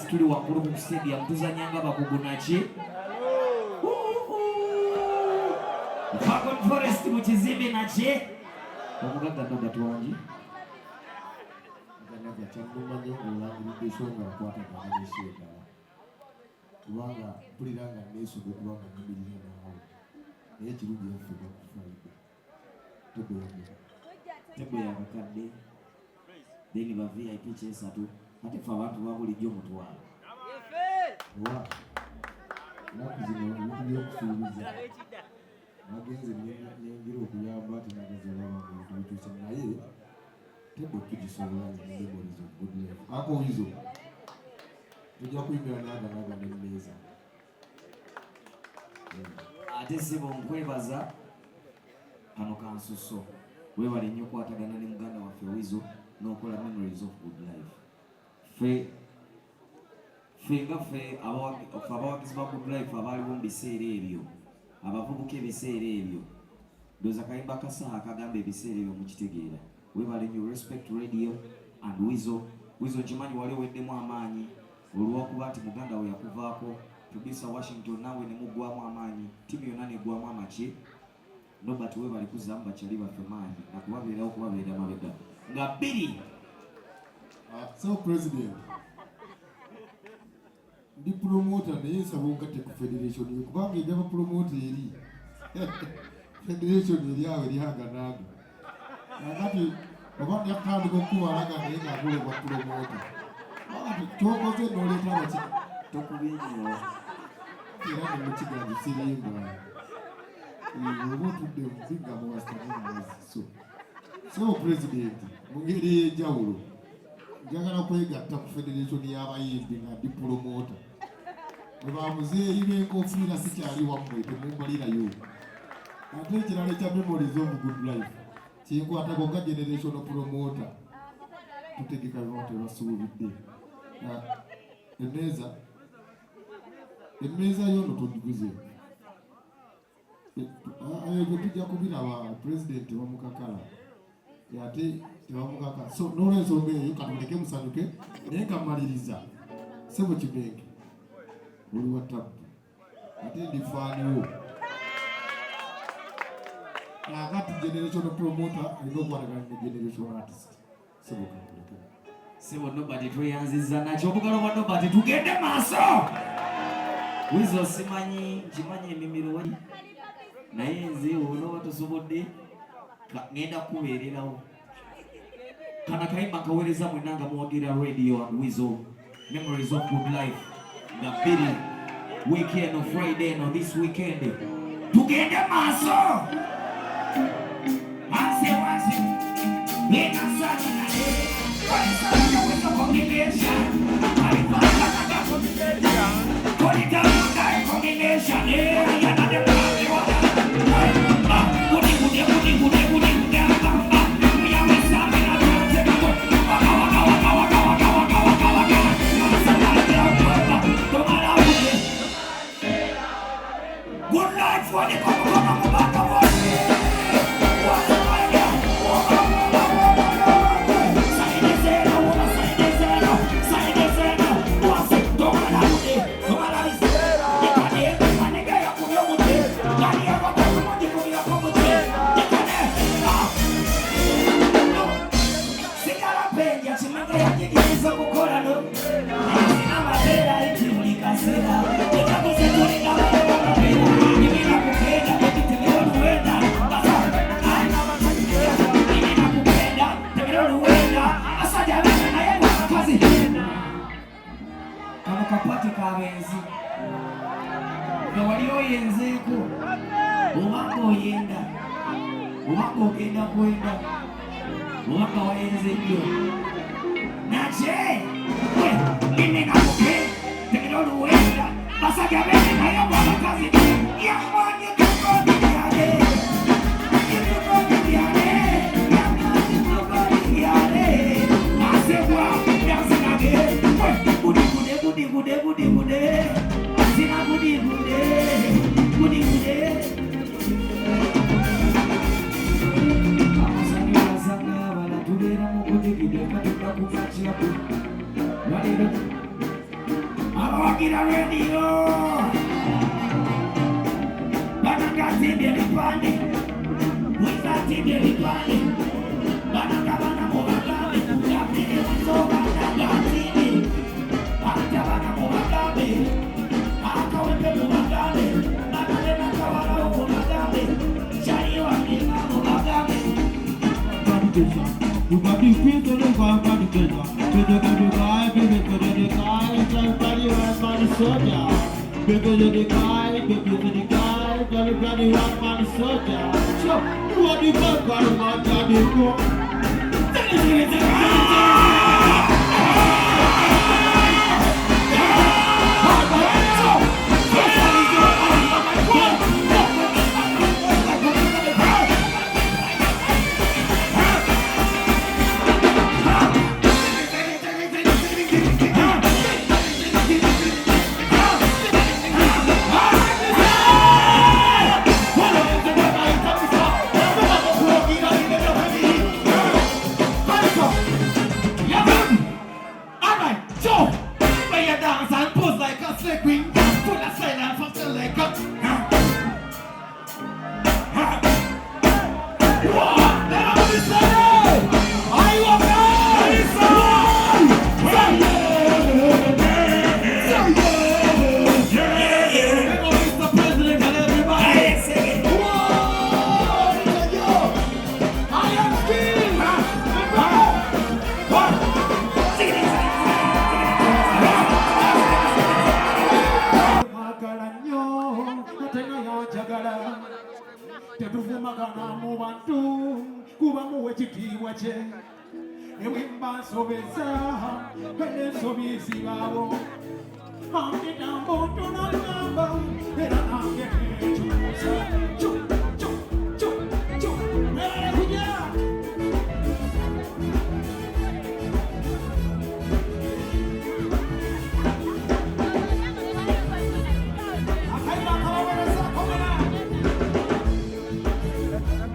Tuli wakulu ku stadium tuzanyanga bakugunachi Falcon Forest mu kizibe nachi okugaga ndoga tuwangi nganaga cyangwa manyo ngulangirishonga kwata kanishika kubanga puliranga nesu kubanga nibirira nawo ekirugi yafuka kufaida tebo ya bakadde deni ba VIP chesatu ate fa abantu babulijjo mutwala wa nakuzino ngiyo kusubiza nagenze nyengiro kuyamba ati nagazela abantu tutu naye tebo kijisobola ne memories of good life ako hizo tujja kuimbira naga nemeza ate sibo nkwebaza kano kansuso webale nnyo kwatagana ne muganda waffe Wizo n'okola memories of good life fe abawagizi ba good life abaliwo mu biseera ebyo abavubuka ebiseera ebyo ndoza kayimba akasaha akagamba ebiseera ebyo mukitegeera webale nnyo Respect Radio and Wizo kimanyi wali oweddemu amaanyi olw'okuba nti muganda we yakuvaako producer Washington nawe ne mugwamu amaanyi timu yonna negwamu amaki Nobert webale kuzamba kyali baffe maanyi nakubabeerawo kubabeera mabega nga bbiri so president ndi promoter naye nsaba ogatte ku federation kubanga ejaba promoter eri federation eri awo erihaganaga nakati obanga yakutandika okubalaga naye ngagule bwa promoter wakati tokoze noleeta abaki tokubyenyo era nemukiganji sirimba oba otudde muzinga muwasitanimumazi so president mu ngeri ey'enjawulo njagala kwegatta ku federation y'abayimbi nga ndi promoter bwe bamuzeeyi b'enkofiira sikyali wammwe temumbalirayo ate ekirala ekya memories of good life kinkwatako nga generation promoter tutegeka bima tebasuubidde emmeeza yono tugiguze ebyo tujja kubiraba president bamukakala ate tebamukaka so n'olwensonga eyo katuleke musanyuke naye kamaliriza sebo kibenke oli wa tabu ate ndifaaniwo nakati generation promoter alina okukwatagana ne generation artist sebo katuleke sebo Nobert tweyanziza nakyo obugalo bwa Nobert tugende maaso Wizo simanyi kimanyi emimiro wali naye nze olwo tosobodde ngenda kubeererawo kana kayimba kaweereza mwenanga muwagira radio and Wizo memories of good life na pili weekend of Friday no this weekend tugende maaso wase nina sani na kwa sana Wizo combination alipata kaka combination kwa nitamuka combination yana de Sikiriza kukolano Sina mapera ikibuli kasera Ikakuze kulinga wale wakapera Nimina kupenda Tekitelo nuwenda Basa Aina wakajikea Nimina kupenda Tekitelo nuwenda Asaja wena na yewa kazi Kano kapati kabenzi Gawali oyenzeeko Obanga oyenda Obanga ogenda kwenda Obanga wayenze nnyo Nache we mimi nakupe Tekero luwenda Basajja bene naye bwabakazi Yamanye tukoni byale Tukoni byale Yamanye tukoni byale Asebwa Yasinage We Budi bude budi bude budi bude Asina budi bude Budi bude Abawagira radio Bananga tibia lipande Wiza tibia lipande Bananga bana mubagabe Yapini wasoba naga tibi Ata bana mubagabe Aka wende mubagabe Banale na kawala mubagabe Chari wa nima mubagabe You got the feet to the guy, got the treasure. To the guy, baby, to the guy, everybody want money soldier. Baby to the guy, everybody want money soldier. So, you are the bad guy, you want to be cool. Tetuvumagana mu bantu kuba muwe ekitiibwa kye ne bwe mba nsobeza ensobi zibaawo ate nambo tonalamba era nange nekyusa